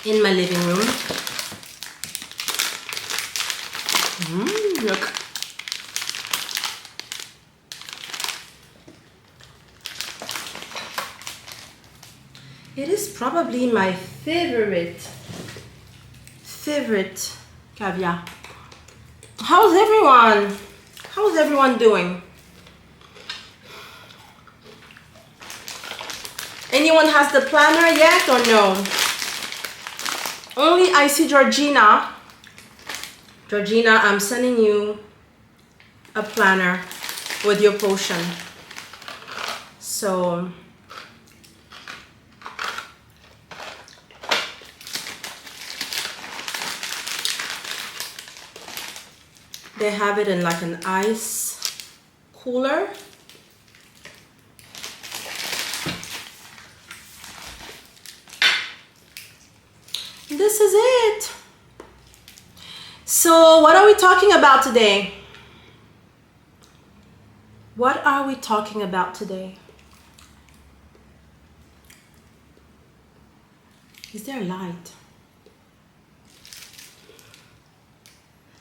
in my living room. Look. It is probably my favorite caviar. How's everyone? How's everyone doing? Anyone has the planner yet or no? Only I see Georgina. Georgina, I'm sending you a planner with your potion. So they have it in like an ice cooler. This is it. So what are we talking about today? What are we talking about today? Is there light?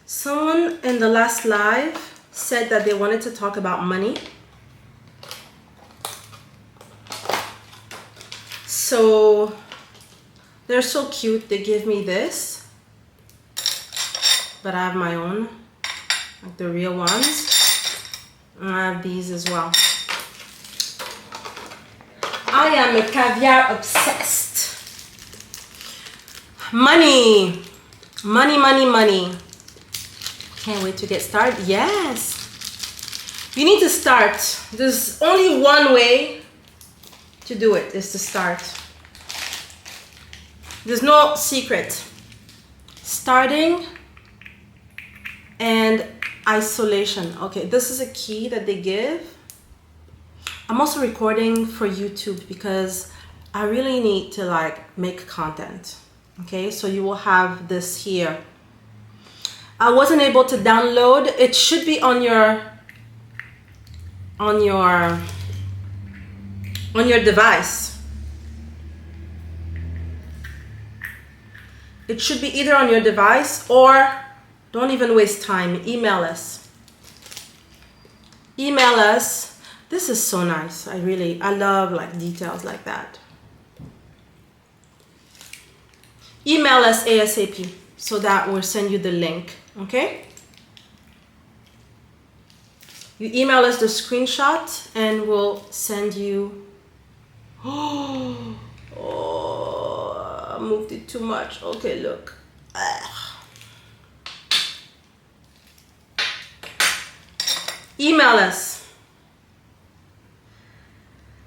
Someone in the last live said that they wanted to talk about money. So they're so cute. They give me this, but I have my own, like the real ones. And I have these as well. I am a caviar obsessed. Money. Money, money, money. Can't wait to get started. Yes. You need to start. There's only one way to do it, is to start. There's no secret. Starting and isolation. Okay, this is a key that they give. I'm also recording for YouTube because I really need to like make content. Okay, so you will have this here. I wasn't able to download. It should be on your device. It should be either on your device or don't even waste time. Email us. Email us. This is so nice. I love like details like that. Email us ASAP so that we'll send you the link. Okay? You email us the screenshot and we'll send you. Oh, I moved it too much. Okay, look. Email us.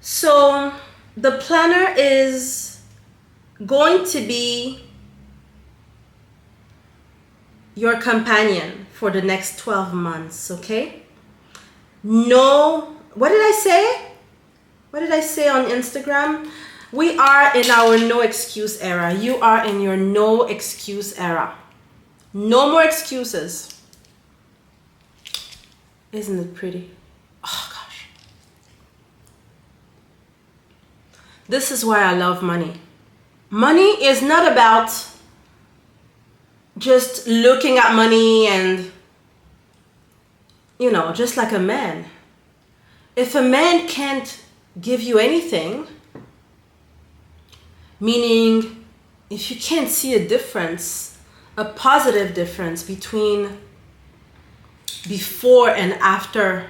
So the planner is going to be your companion for the next 12 months, okay? No, what did I say? What did I say on Instagram? We are in our no excuse era. You are in your no excuse era. No more excuses. Isn't it pretty? Oh gosh. This is why I love money. Money is not about just looking at money and, you know, just like a man. If a man can't give you anything, meaning if you can't see a difference, a positive difference between before and after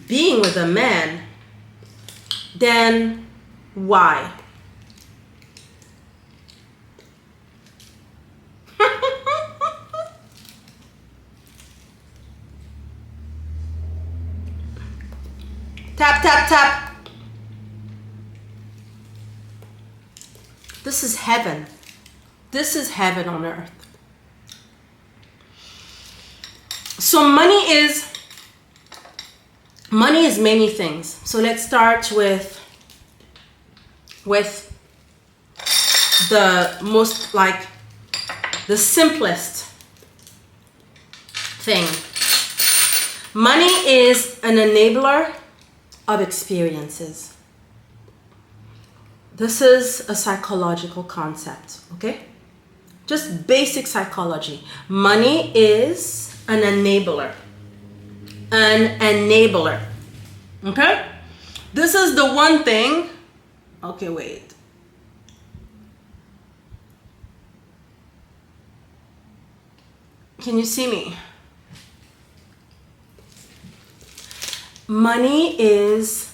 being with a man, then why? Tap, tap, tap. This is heaven. This is heaven on earth. So money is many things. So let's start with the most, like, the simplest thing. Money is an enabler of experiences. This is a psychological concept, okay? Just basic psychology. Money is an enabler. An enabler. Okay? This is the one thing. Okay, wait. Can you see me? Money is...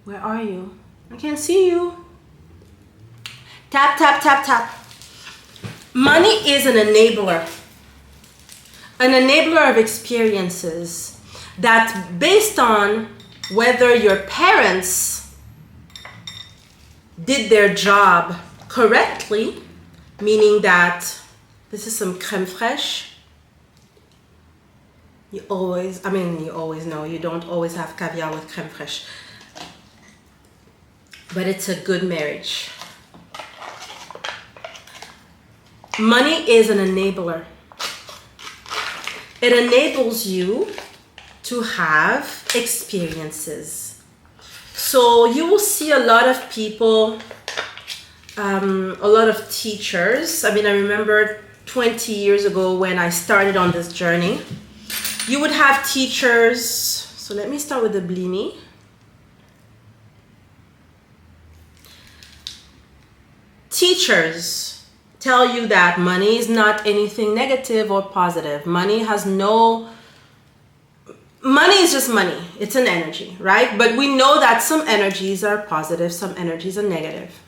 Where are you? I can't see you. Tap, tap, tap, tap. Money is an enabler. An enabler of experiences that, based on whether your parents did their job correctly, meaning that this is some crème fraîche. You always know you don't always have caviar with crème fraîche. But it's a good marriage. Money is an enabler. It enables you to have experiences. So you will see a lot of people, a lot of teachers. I remember 20 years ago when I started on this journey, you would have teachers. So let me start with the blini. Teachers tell you that money is not anything negative or positive. Money is just money. It's an energy, right? But we know that some energies are positive, some energies are negative.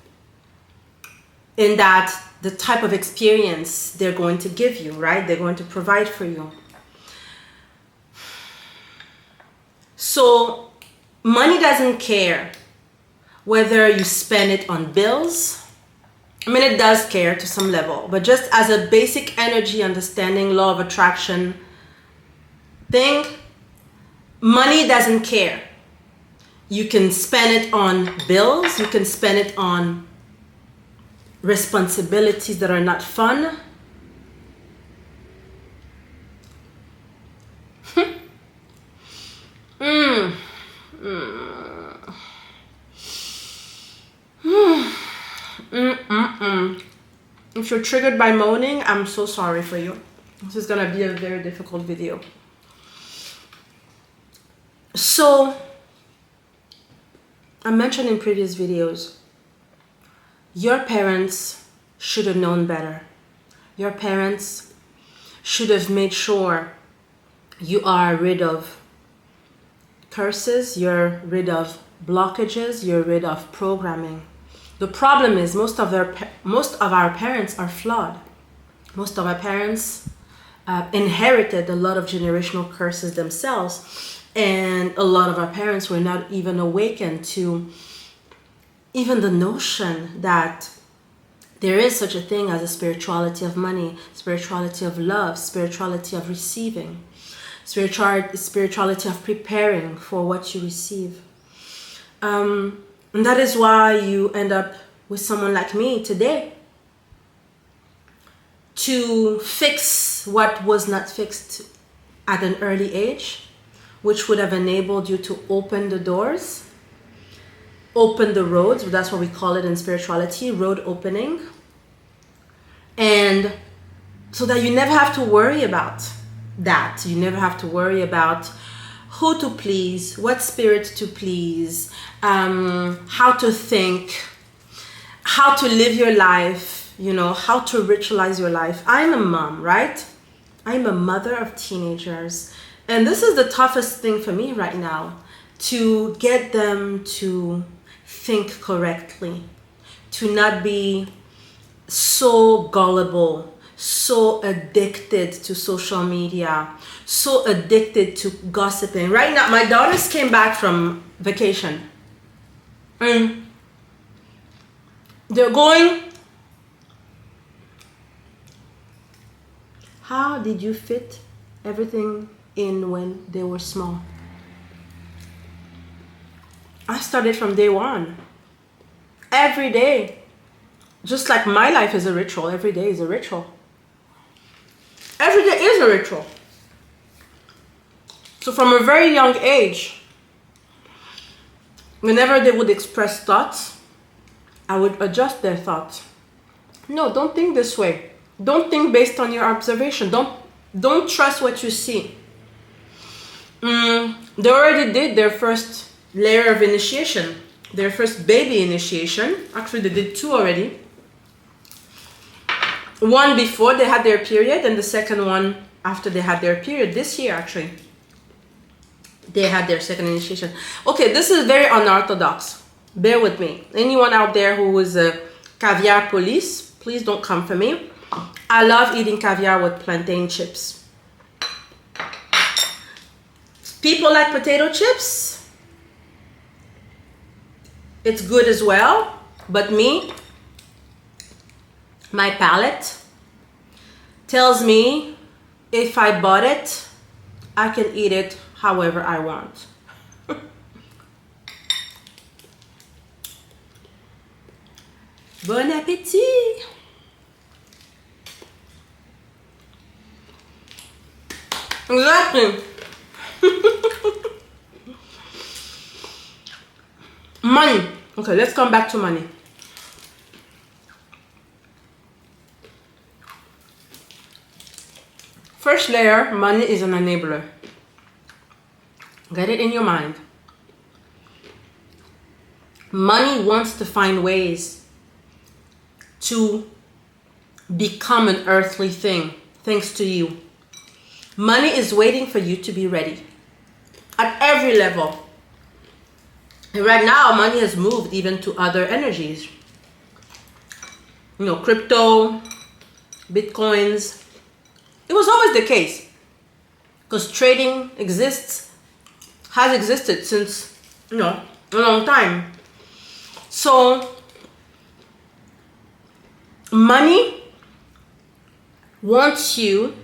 In that the type of experience they're going to give you, right? They're going to provide for you. So money doesn't care whether you spend it on bills. It does care to some level, but just as a basic energy understanding, law of attraction thing, money doesn't care. You can spend it on bills, you can spend it on responsibilities that are not fun. If you're triggered by moaning, I'm so sorry for you. This is gonna be a very difficult video. So, I mentioned in previous videos, your parents should have known better. Your parents should have made sure you are rid of curses, you're rid of blockages, you're rid of programming. The problem is most of our parents are flawed. Most of our parents inherited a lot of generational curses themselves, and a lot of our parents were not even awakened to even the notion that there is such a thing as a spirituality of money, spirituality of love, spirituality of receiving, spirituality of preparing for what you receive. And that is why you end up with someone like me today to fix what was not fixed at an early age, which would have enabled you to open the doors, open the roads. That's what we call it in spirituality, road opening. And so that you never have to worry about that. You never have to worry about who to please, what spirit to please, how to think, how to live your life, how to ritualize your life. I'm a mom, right? I'm a mother of teenagers. And this is the toughest thing for me right now, to get them to think correctly, to not be so gullible, so addicted to social media, so addicted to gossiping. Right now, my daughters came back from vacation and they're going, how did you fit everything in when they were small? I started from day one. Every day. Just like my life is a ritual, every day is a ritual. Every day is a ritual. So from a very young age, whenever they would express thoughts, I would adjust their thoughts. No, don't think this way. Don't think based on your observation. Don't trust what you see. They already did their first layer of initiation, their first baby initiation. Actually, they did 2 already. One before they had their period, and the second one after they had their period this year, actually. They had their second initiation. Okay, this is very unorthodox. Bear with me. Anyone out there who is a caviar police, please don't come for me. I love eating caviar with plantain chips. People like potato chips. It's good as well. But me, my palate tells me if I bought it, I can eat it however I want. Bon appétit! Exactly. Money. Okay, let's come back to money. First layer, money is an enabler. Get it in your mind. Money wants to find ways to become an earthly thing, thanks to you. Money is waiting for you to be ready at every level. And right now, money has moved even to other energies. You know, crypto, bitcoins. It was always the case because trading has existed since, you know, a long time. So, money wants you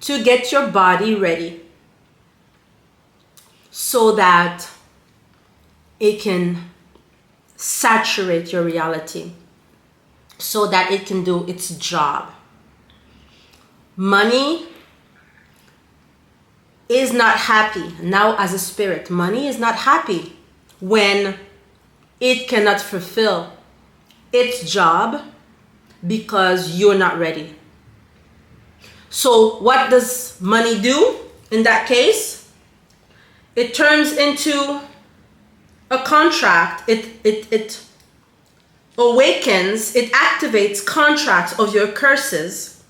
to get your body ready so that it can saturate your reality, so that it can do its job. Money is not happy. Now, as a spirit, money is not happy when it cannot fulfill its job because you're not ready. So what does money do in that case? It turns into a contract. It awakens, it activates contracts of your curses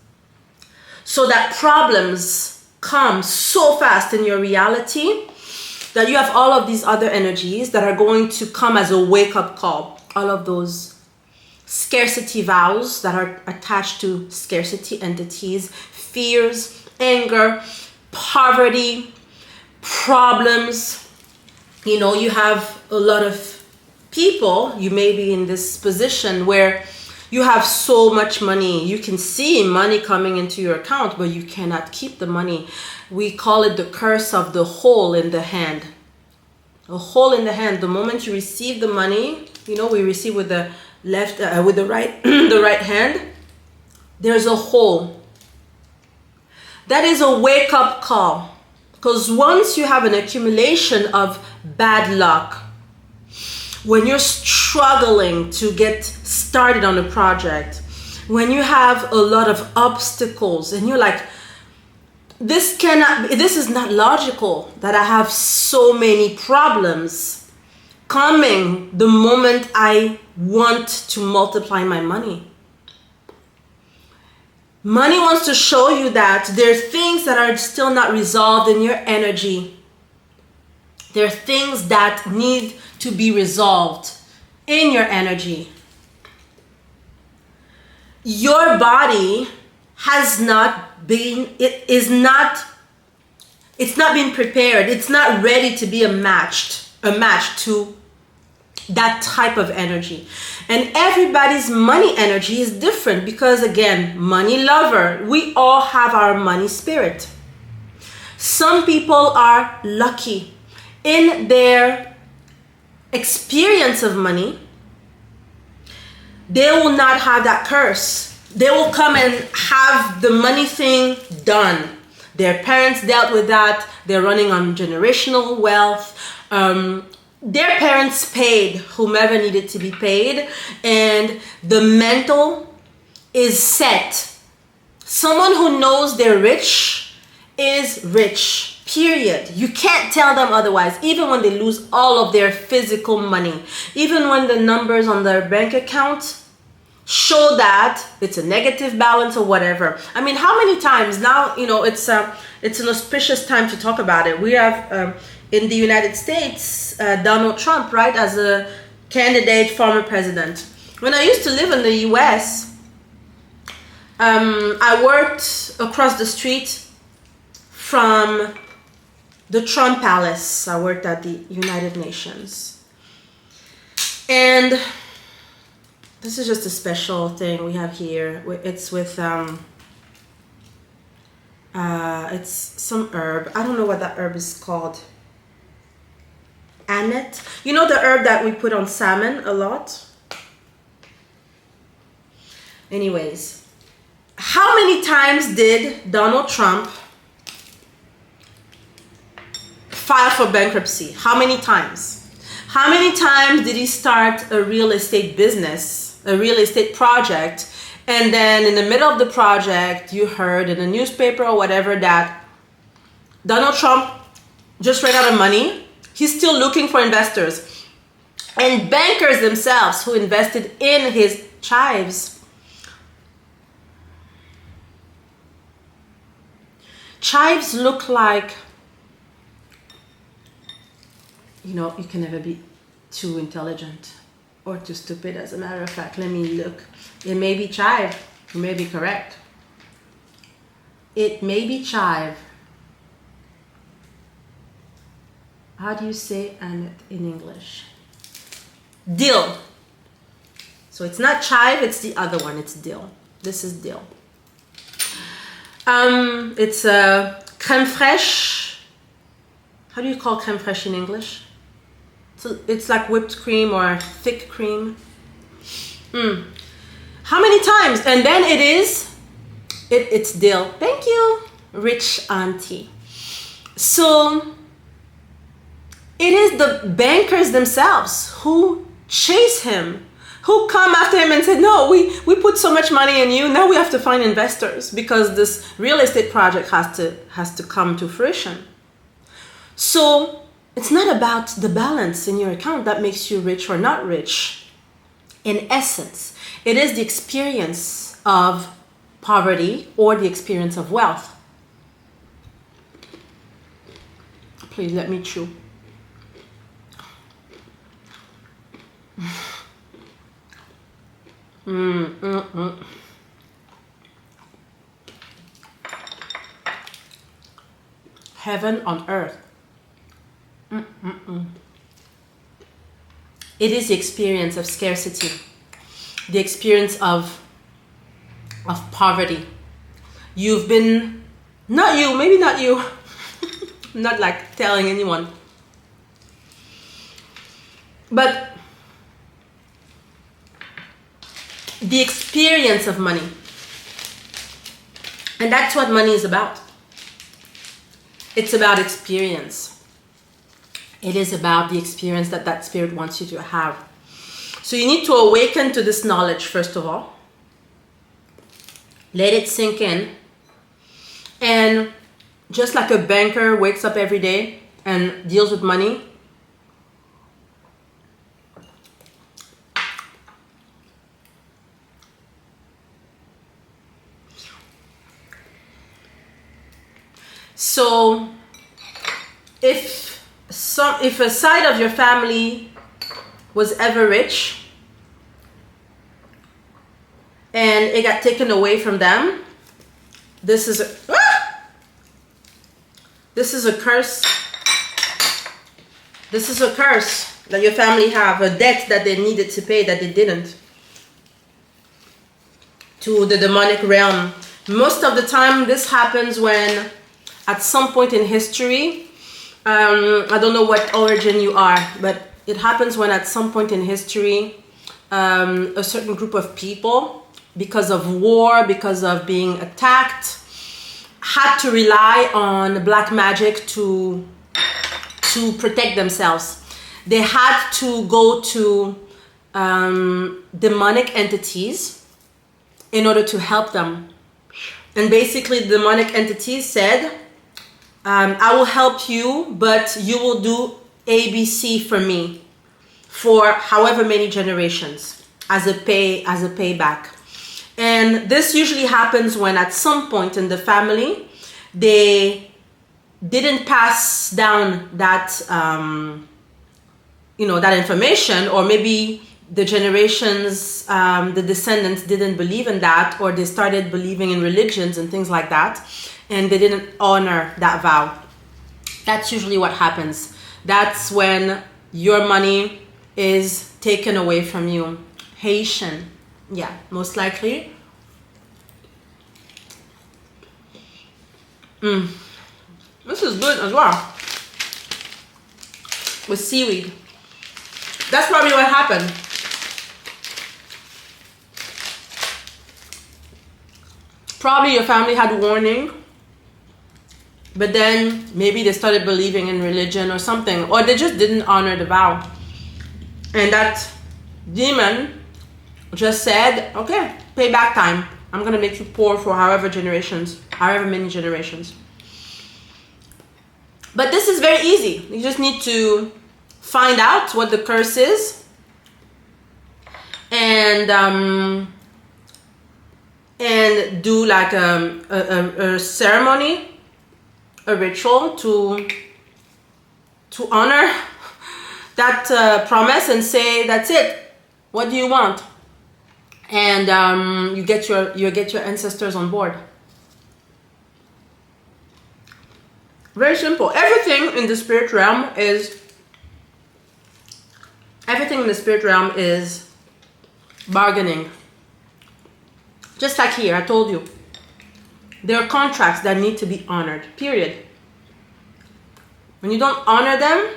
so that problems come so fast in your reality that you have all of these other energies that are going to come as a wake-up call. All of those scarcity vows that are attached to scarcity entities, fears, anger, poverty, problems. You know, you have a lot of people, you may be in this position where you have so much money. You can see money coming into your account, but you cannot keep the money. We call it the curse of the hole in the hand. A hole in the hand. The moment you receive the money, you know, we receive with the left, with the right, the right hand. There's a hole. That is a wake-up call. Because once you have an accumulation of bad luck, when you're struggling to get started on a project, when you have a lot of obstacles and you're like, this is not logical that I have so many problems coming the moment I want to multiply my money. Money wants to show you that there are things that are still not resolved in your energy. There are things that need to be resolved in your energy. Your body has not been, it's not been prepared. It's not ready to be a match to that type of energy. And everybody's money energy is different because, again, money lover, we all have our money spirit. Some people are lucky in their experience of money. They will not have that curse. They will come and have the money thing done. Their parents dealt with that. They're running on generational wealth. their parents paid whomever needed to be paid, and the mental is set. Someone who knows they're rich is rich, period. You can't tell them otherwise, even when they lose all of their physical money, even when the numbers on their bank account show that it's a negative balance or whatever. I mean, how many times now, you know, it's an auspicious time to talk about it. We have in the United States Donald Trump, right, as a candidate former president. When I used to live in the US, I worked across the street from the Trump Palace. I worked at the United Nations, and this is just a special thing we have here. It's with it's some herb. I don't know what that herb is called. Aneth. You know the herb that we put on salmon a lot? Anyways, how many times did Donald Trump file for bankruptcy? How many times? How many times did he start a real estate business, a real estate project, and then in the middle of the project you heard in the newspaper or whatever that Donald Trump just ran out of money? He's still looking for investors. And bankers themselves who invested in his chives. Chives look like, you know, you can never be too intelligent or too stupid, as a matter of fact. Let me look. It may be chive. You may be correct. It may be chive. How do you say aneth in English? Dill. So it's not chive, it's the other one. It's dill. This is dill. It's crème fraîche. How do you call crème fraîche in English? So it's like whipped cream or thick cream. How many times? And then it's dill. Thank you, rich auntie. So it is the bankers themselves who chase him, who come after him and say, no, we put so much money in you, now we have to find investors because this real estate project has to come to fruition. So it's not about the balance in your account that makes you rich or not rich. In essence, it is the experience of poverty or the experience of wealth. Please let me chew. Heaven on earth. It is the experience of scarcity, the experience of poverty. You've been, not you, maybe not you, not like telling anyone, but the experience of money. And that's what money is about. It's about experience. It is about the experience that spirit wants you to have. So you need to awaken to this knowledge, first of all. Let it sink in. And just like a banker wakes up every day and deals with money, so if a side of your family was ever rich and it got taken away from them, this is a curse. This is a curse that your family have, a debt that they needed to pay that they didn't, to the demonic realm. Most of the time this happens when at some point in history, I don't know what origin you are, but it happens when at some point in history, a certain group of people, because of war, because of being attacked, had to rely on black magic to protect themselves. they had to go to demonic entities in order to help them. And basically, the demonic entities said, I will help you, but you will do ABC for me for however many generations as a payback. And this usually happens when at some point in the family they didn't pass down that that information, or maybe the generations, the descendants didn't believe in that, or they started believing in religions and things like that, and they didn't honor that vow. That's usually what happens. That's when your money is taken away from you. Haitian, yeah, most likely. This is good as well. With seaweed. That's probably what happened. Probably your family had warning, but then maybe they started believing in religion or something, or they just didn't honor the vow. And that demon just said, okay, payback time. I'm gonna make you poor for however many generations. But this is very easy. You just need to find out what the curse is, and do like a ceremony, a ritual to honor that promise, and say, that's it. What do you want? And you get your ancestors on board. Very simple. Everything in the spirit realm is bargaining. Just like here, I told you, there are contracts that need to be honored, period. When you don't honor them,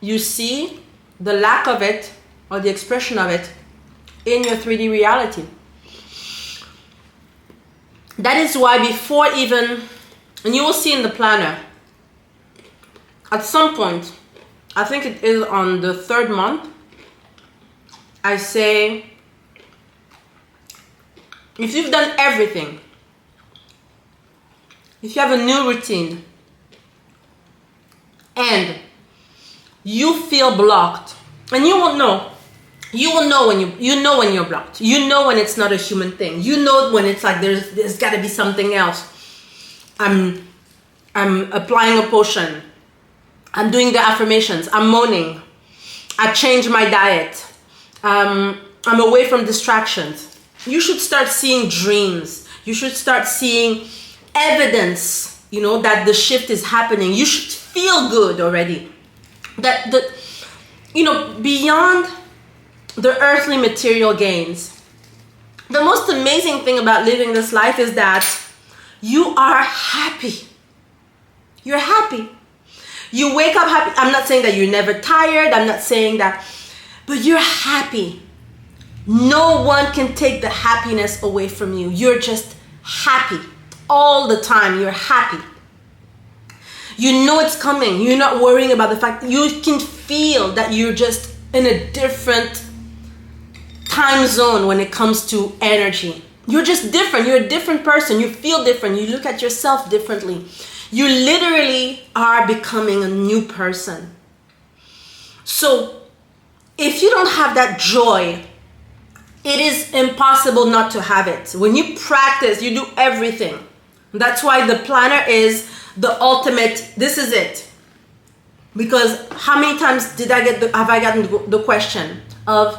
you see the lack of it, or the expression of it, in your 3D reality. That is why before even, and you will see in the planner, at some point, I think it is on the 3rd month, I say, if you've done everything, if you have a new routine, and you feel blocked, and you will know when you're blocked. You know when it's not a human thing. You know when it's like there's got to be something else. I'm applying a potion. I'm doing the affirmations. I'm moaning. I changed my diet. I'm away from distractions. You should start seeing dreams. You should start seeing evidence, that the shift is happening. You should feel good already. That beyond the earthly material gains, the most amazing thing about living this life is that you are happy. You're happy. You wake up happy. I'm not saying that you're never tired. I'm not saying that, but you're happy. No one can take the happiness away from you. You're just happy all the time. You're happy. You know it's coming. You're not worrying about the fact. You can feel that you're just in a different time zone when it comes to energy. You're just different. You're a different person. You feel different. You look at yourself differently. You literally are becoming a new person. So if you don't have that joy, it is impossible not to have it. When you practice, you do everything. That's why the planner is the ultimate. This is it. Because how many times have I gotten the question of,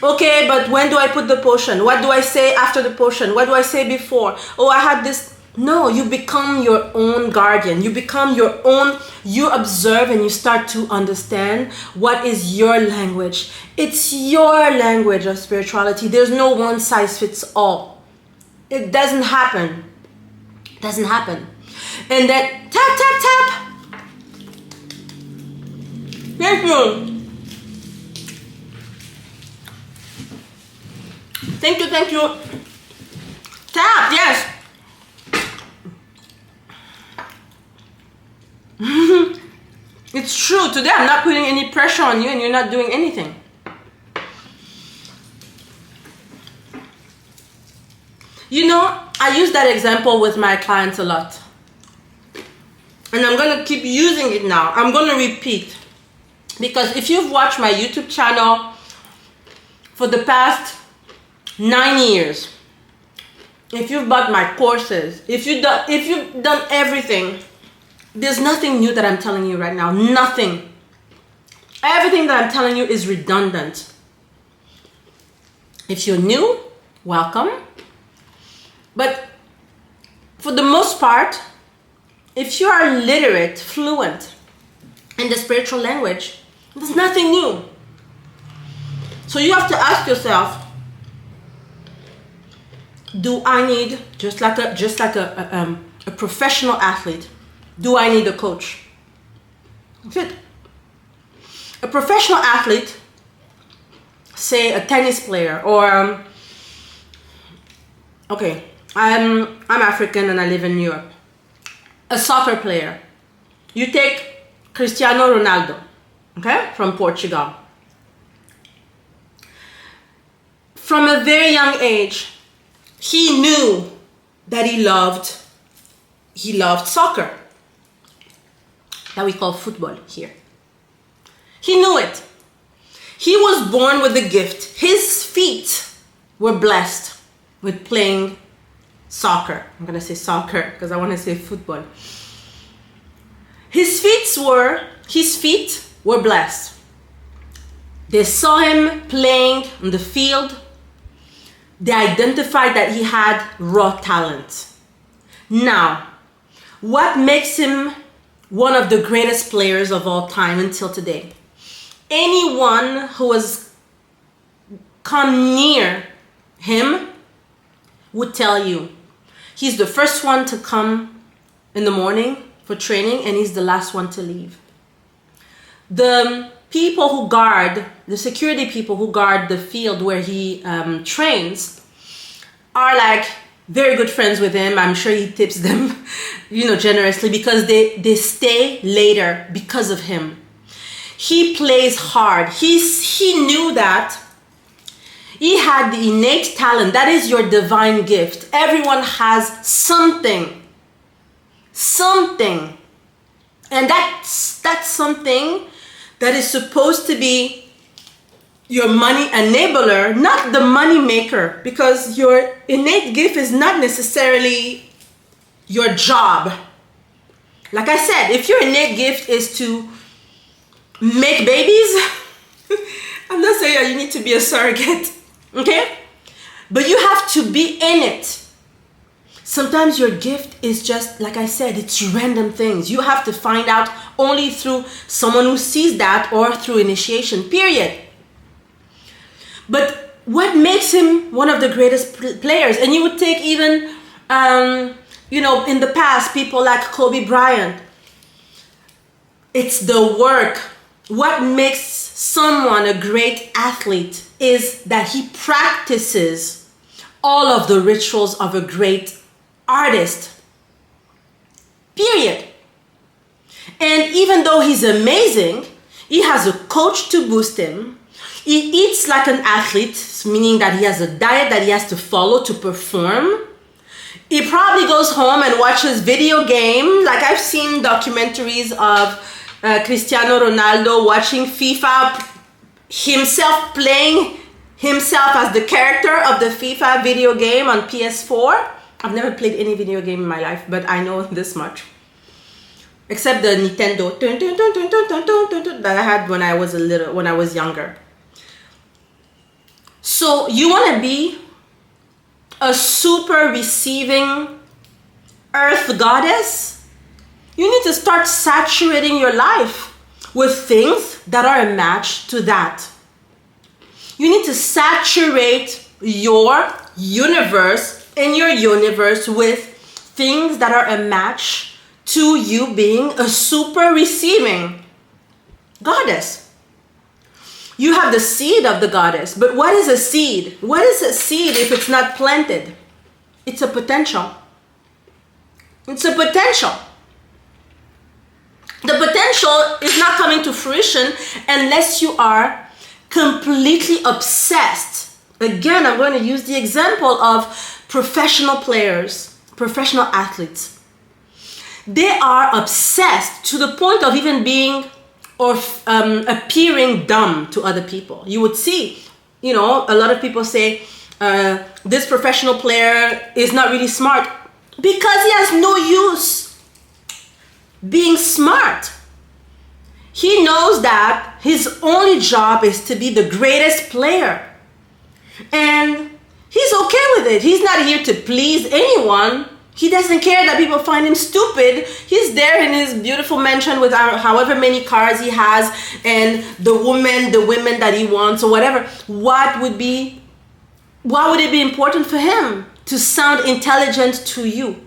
okay, but when do I put the potion? What do I say after the potion? What do I say before? Oh, I had this. No, you become your own guardian. You become your own, you observe and you start to understand what is your language. It's your language of spirituality. There's no one size fits all. It doesn't happen. It doesn't happen. And then tap, tap, tap. Thank you. Thank you, thank you. Tap, yes. It's It's true. Today I'm not putting any pressure on you and you're not doing anything. You know, I use that example with my clients a lot. And I'm going to keep using it now. I'm going to repeat. Because if you've watched my YouTube channel for the past 9 years, if you've bought my courses, if you've done everything, there's nothing new that I'm telling you right now. Nothing. Everything that I'm telling you is redundant. If you're new, welcome. But for the most part, if you are literate, fluent in the spiritual language, there's nothing new. So you have to ask yourself, do I need, just like a professional athlete, do I need a coach? That's it. A professional athlete, say a tennis player, or okay, I'm African and I live in Europe. A soccer player. You take Cristiano Ronaldo, okay, from Portugal. From a very young age, he knew that he loved soccer, that we call football here. He knew it. He was born with the gift. His feet were blessed with playing soccer. I'm going to say soccer because I want to say football. His feet were blessed. They saw him playing on the field. They identified that he had raw talent. Now, what makes him one of the greatest players of all time until today? Anyone who has come near him would tell you he's the first one to come in the morning for training and he's the last one to leave. The people who guard, the security people who guard the field where he trains are like very good friends with him. I'm sure he tips them, generously because they stay later because of him. He plays hard. He knew that he had the innate talent. That is your divine gift. Everyone has something. And that's something that is supposed to be your money enabler, not the money maker, because your innate gift is not necessarily your job. Like I said, if your innate gift is to make babies, I'm not saying that you need to be a surrogate, okay? But you have to be in it. Sometimes your gift is just, like I said, it's random things. You have to find out only through someone who sees that or through initiation, period. But what makes him one of the greatest players? And you would take even, in the past, people like Kobe Bryant. It's the work. What makes someone a great athlete is that he practices all of the rituals of a great artist. Period. And even though he's amazing, he has a coach to boost him. He eats like an athlete, meaning that he has a diet that he has to follow to perform. He probably goes home and watches video game. Like I've seen documentaries of Cristiano Ronaldo watching FIFA, himself playing himself as the character of the FIFA video game on PS4. I've never played any video game in my life, but I know this much. Except the Nintendo that I had when I was younger. So you want to be a super receiving earth goddess? You need to start saturating your life with things that are a match to that. You need to saturate your universe and your universe with things that are a match to you being a super receiving goddess. You have the seed of the goddess, but what is a seed? What is a seed if it's not planted? It's a potential. It's a potential. The potential is not coming to fruition unless you are completely obsessed. Again, I'm going to use the example of professional players, professional athletes. They are obsessed to the point of even being or appearing dumb to other people. You would see, a lot of people say, this professional player is not really smart because he has no use being smart. He knows that his only job is to be the greatest player. And he's okay with it. He's not here to please anyone. He doesn't care that people find him stupid. He's there in his beautiful mansion with however many cars he has and the women that he wants or whatever. Why would it be important for him to sound intelligent to you?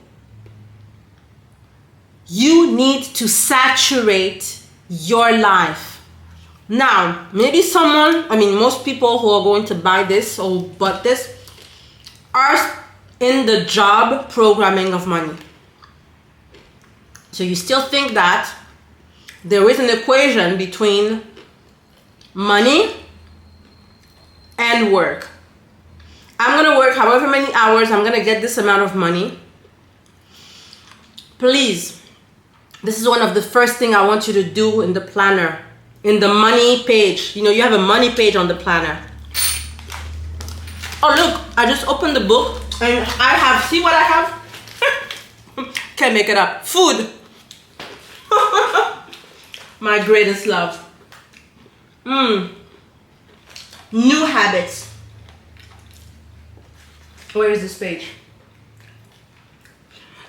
You need to saturate your life. Now, maybe most people who are going to buy this or bought this are in the job programming of money. So you still think that there is an equation between money and work. I'm going to work however many hours, I'm going to get this amount of money. Please, this is one of the first things I want you to do in the planner, in the money page. You have a money page on the planner. Oh, look, I just opened the book and see what I have? Can't make it up. Food. My greatest love. New habits. Where is this page?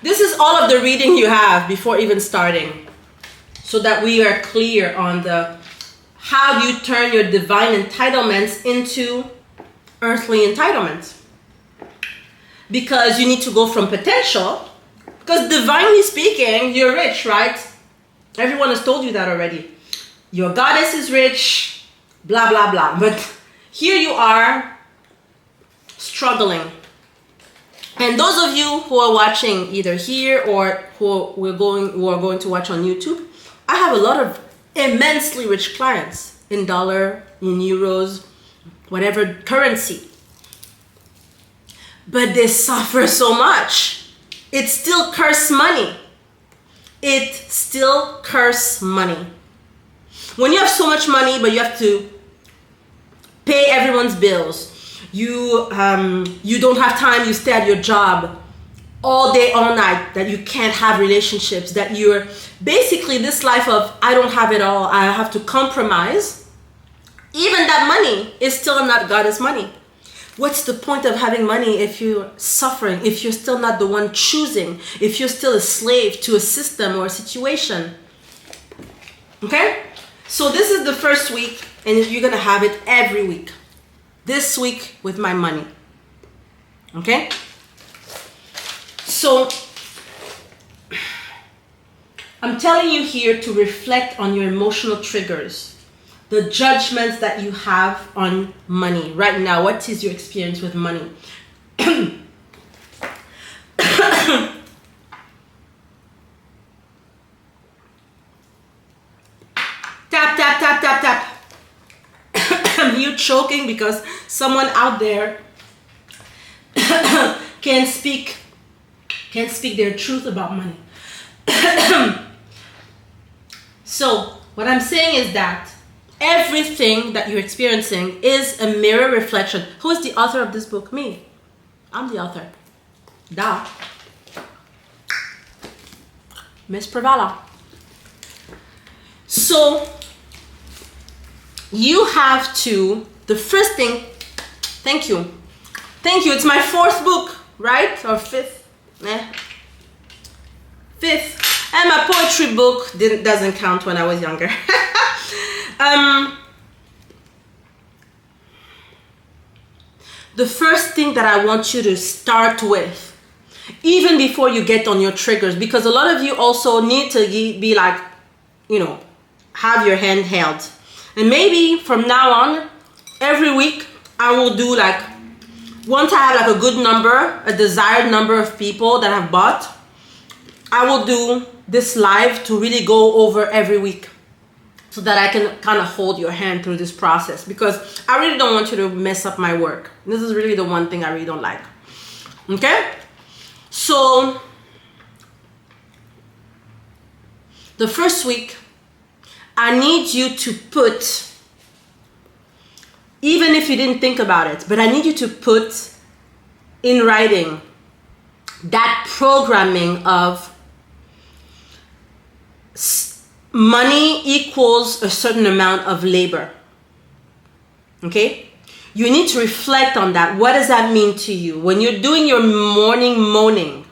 This is all of the reading you have before even starting, so that we are clear on how you turn your divine entitlements into earthly entitlements. Because you need to go from potential, because divinely speaking, you're rich, right? Everyone has told you that already. Your goddess is rich, blah, blah, blah. But here you are struggling. And those of you who are watching either here or who are going to watch on YouTube, I have a lot of immensely rich clients in dollar, in euros, whatever currency. But they suffer so much. It still curse money. It still curse money. When you have so much money, but you have to pay everyone's bills, you don't have time, you stay at your job all day, all night, that you can't have relationships, that you're basically this life of, I don't have it all, I have to compromise. Even that money is still not Goddess money. What's the point of having money if you're suffering, if you're still not the one choosing, if you're still a slave to a system or a situation? Okay? So this is the first week, and you're going to have it every week. This week with my money. Okay? So, I'm telling you here to reflect on your emotional triggers, the judgments that you have on money right now. What is your experience with money? Tap, tap, tap, tap, tap. I'm here choking because someone out there can't speak their truth about money. So what I'm saying is that everything that you're experiencing is a mirror reflection. Who is the author of this book? Me. I'm the author. Da. Miss Pravala. So you have to, the first thing, thank you, it's my fourth book, right? Or fifth, fifth, and my poetry book doesn't count when I was younger. The first thing that I want you to start with, even before you get on your triggers, because a lot of you also need to be like, have your hand held. And maybe from now on, every week, I will do once I have a good number, a desired number of people that have bought, I will do this live to really go over every week, so that I can kind of hold your hand through this process, because I really don't want you to mess up my work. This is really the one thing I really don't like. Okay? So the first week, I need you to put, even if you didn't think about it, but I need you to put in writing that programming of money equals a certain amount of labor. Okay? You need to reflect on that. What does that mean to you? When you're doing your morning moaning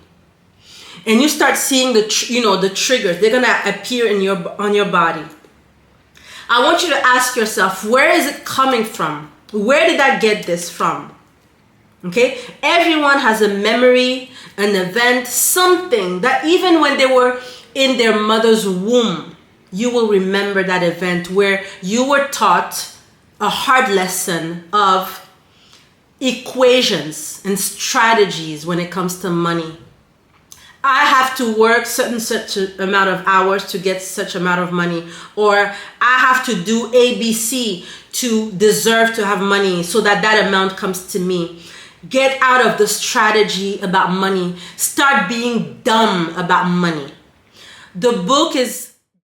and you start seeing the triggers, they're going to appear on your body. I want you to ask yourself, where is it coming from? Where did I get this from? Okay? Everyone has a memory, an event, something that even when they were in their mother's womb, you will remember that event where you were taught a hard lesson of equations and strategies when it comes to money. I have to work such amount of hours to get such amount of money, or I have to do ABC to deserve to have money so that amount comes to me. Get out of the strategy about money. Start being dumb about money. The book is